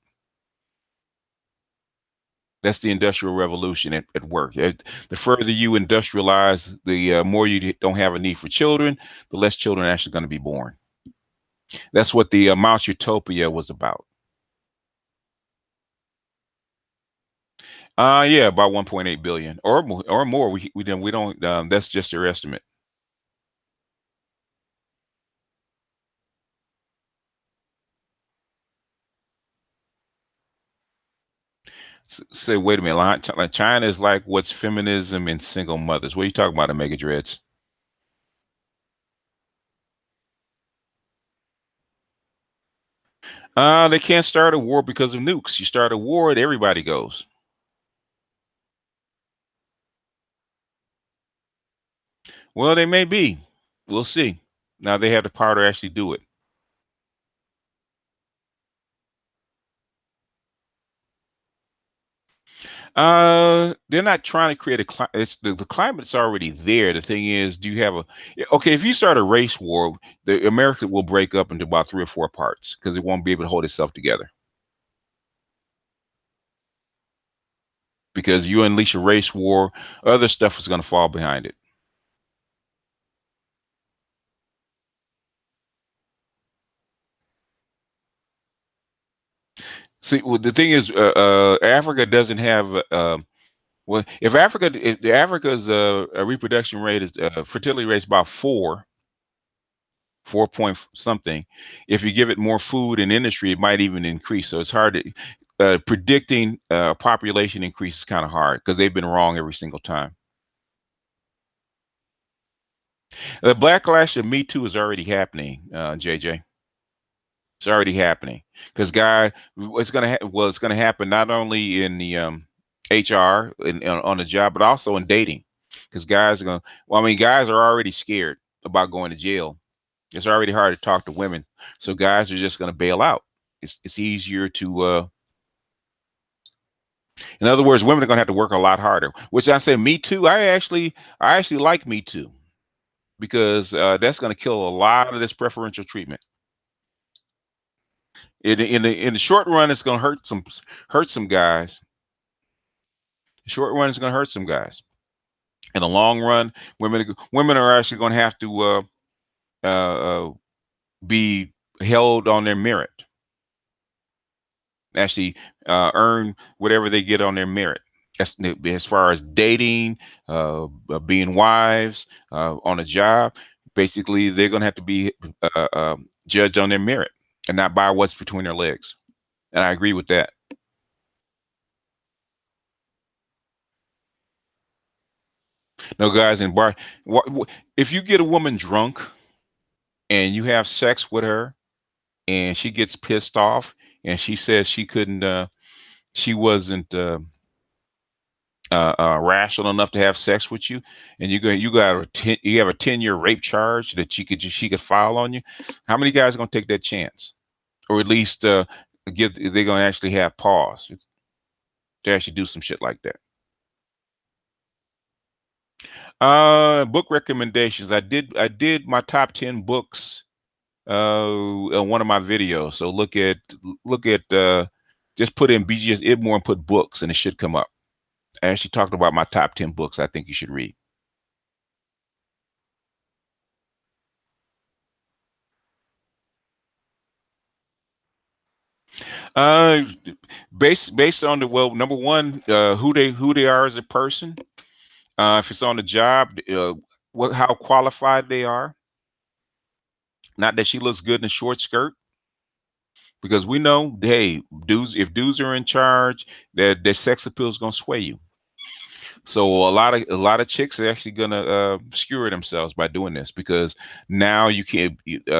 That's the industrial revolution at work. The further you industrialize, the more you don't have a need for children, the less children are actually going to be born. That's what the Mouse Utopia was about. Yeah, about 1.8 billion or more. We don't. That's just their estimate. Say, wait a minute. Like China is like what's feminism and single mothers. What are you talking about, Omega Dreads? They can't start a war because of nukes. You start a war, and everybody goes. Well, they may be. We'll see. Now they have the power to actually do it. They're not trying to create a climate. It's the climate's already there. The thing is, do you have a okay? If you start a race war, the America will break up into about three or four parts because it won't be able to hold itself together. Because you unleash a race war, other stuff is going to fall behind it. See, well, the thing is, Africa doesn't have. Well, if Africa's reproduction rate is fertility rate is about 4, 4 point something. If you give it more food and industry, it might even increase. So it's hard to predicting population increase is kind of hard because they've been wrong every single time. The backlash of Me Too is already happening, JJ. It's already happening because it's gonna happen not only in the HR on the job, but also in dating. Because guys are gonna. Well, I mean, guys are already scared about going to jail. It's already hard to talk to women, so guys are just gonna bail out. It's easier to. In other words, women are gonna have to work a lot harder. Which I say, Me Too. I actually like Me Too because that's gonna kill a lot of this preferential treatment. In the short run, it's gonna hurt some guys. The short run is gonna hurt some guys. In the long run, women are actually gonna have to uh, uh, be held on their merit. Actually, earn whatever they get on their merit. As far as dating, being wives, on a job. Basically, they're gonna have to be judged on their merit and not by what's between their legs. And I agree with that. No, guys in bar. If you get a woman drunk and you have sex with her and she gets pissed off and she says she wasn't rational enough to have sex with you, and you have a 10-year rape charge that she could file on you. How many guys are gonna take that chance, or at least give they're gonna actually have pause to actually do some shit like that? Book recommendations. I did my top 10 books on one of my videos. So look at just put in BGS Idmore and put books, and it should come up. I actually talked about my top 10 books I think you should read. Uh, based on number one, who they are as a person. If it's on the job, what how qualified they are. Not that she looks good in a short skirt, because we know, hey, dudes, if dudes are in charge, their sex appeal is gonna sway you. So a lot of chicks are actually gonna skewer themselves by doing this because now you can't.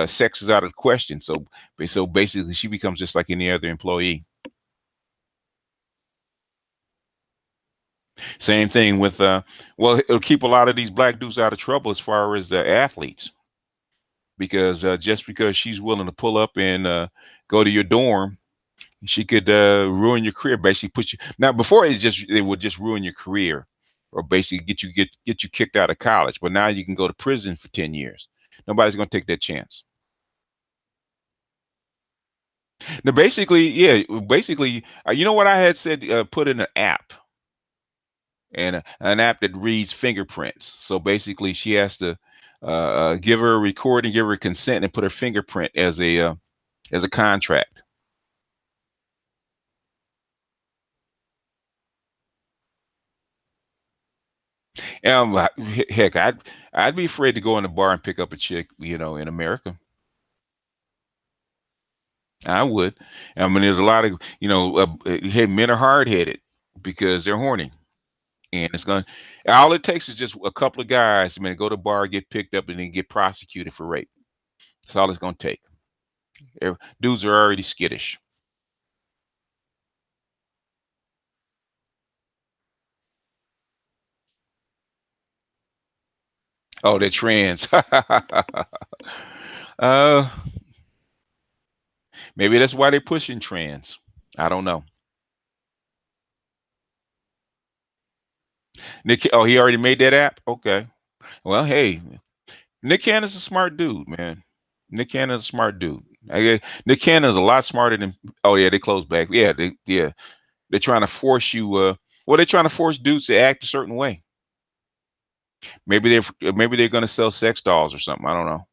Sex is out of the question. So basically, she becomes just like any other employee. Same thing with well, it'll keep a lot of these black dudes out of trouble as far as the athletes, because just because she's willing to pull up and go to your dorm, she could ruin your career. Basically, put you now. Before it would just ruin your career, or basically get you kicked out of college. But now you can go to prison for 10 years. Nobody's gonna take that chance. Now, basically, yeah, basically, you know what I had said? Put in an app, and an app that reads fingerprints. So basically, she has to give her a recording, give her consent, and put her fingerprint as a contract. Heck, I'd be afraid to go in the bar and pick up a chick, in America. I would. I mean, there's a lot of, hey, men are hard headed because they're horny, and it's going. All it takes is just a couple of guys, to go to the bar, get picked up, and then get prosecuted for rape. That's all it's going to take. Dudes are already skittish. Oh, they're trans. uh, maybe that's why they're pushing trans. I don't know. Nick, oh, he already made that app. Okay. Well, hey, Nick Cannon's a smart dude, man. Nick Cannon's a smart dude. Nick Cannon's a lot smarter than. Oh yeah, they closed back. Yeah, they're trying to force you. Well, they're trying to force dudes to act a certain way. Maybe they're gonna sell sex dolls or something. I don't know.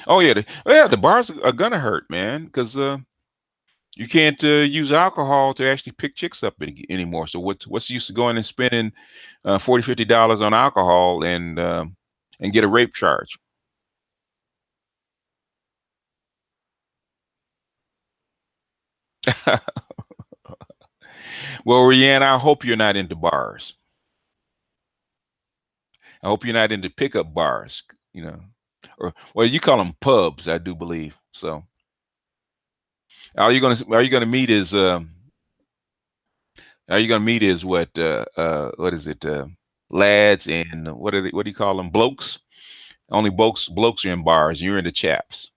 Oh yeah, the bars are gonna hurt, man, because you can't use alcohol to actually pick chicks up anymore. So what's the use of going and spending $40, $50 on alcohol, and and get a rape charge. Well, Rianne, I hope you're not into bars. I hope you're not into pickup bars, you know, or well, you call them pubs, I do believe. So all you gonna meet is all you're gonna meet is what is it lads and what do you call them, blokes? Only blokes are in bars. You're into chaps.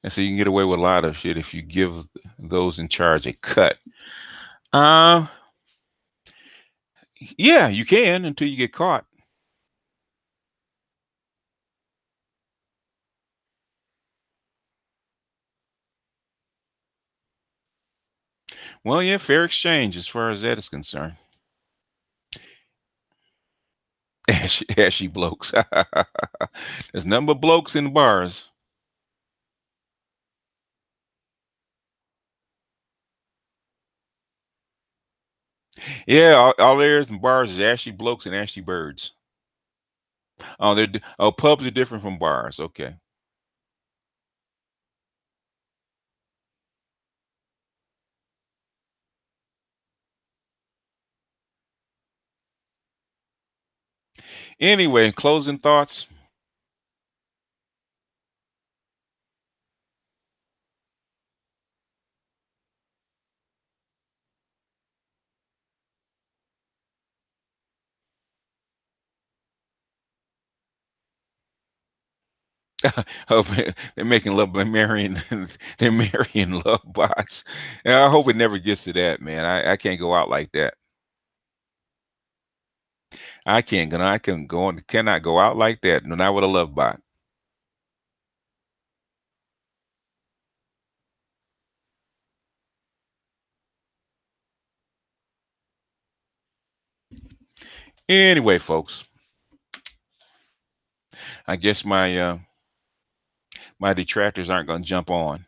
And so you can get away with a lot of shit if you give those in charge a cut. Uh, yeah, you can until you get caught. Well, yeah, fair exchange as far as that is concerned. Ashy blokes. There's nothing but blokes in the bars. Yeah, all there is in bars is ashy blokes and ashy birds. Oh, pubs are different from bars. Okay. Anyway, closing thoughts. Oh, they're making love, they're marrying, they're marrying love bots. And I hope it never gets to that, man. I can't go out like that. I can go on, cannot go out like that. No, not with a love bot. Anyway, folks, I guess my detractors aren't going to jump on,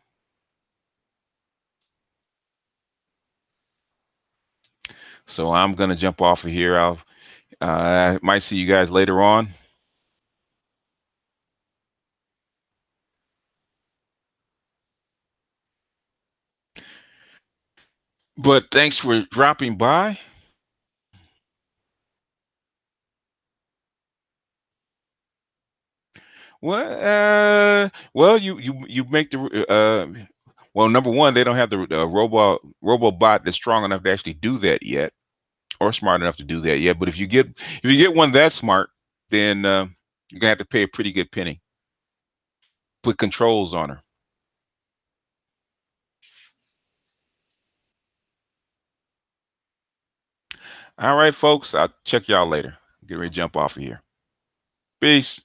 so I'm going to jump off of here. I might see you guys later on. But thanks for dropping by. Well, you make well, number one, they don't have the robot that's strong enough to actually do that yet, or smart enough to do that yet. But if you get one that smart, then you're gonna have to pay a pretty good penny. Put controls on her. All right, folks. I'll check y'all later. Get ready to jump off of here. Peace.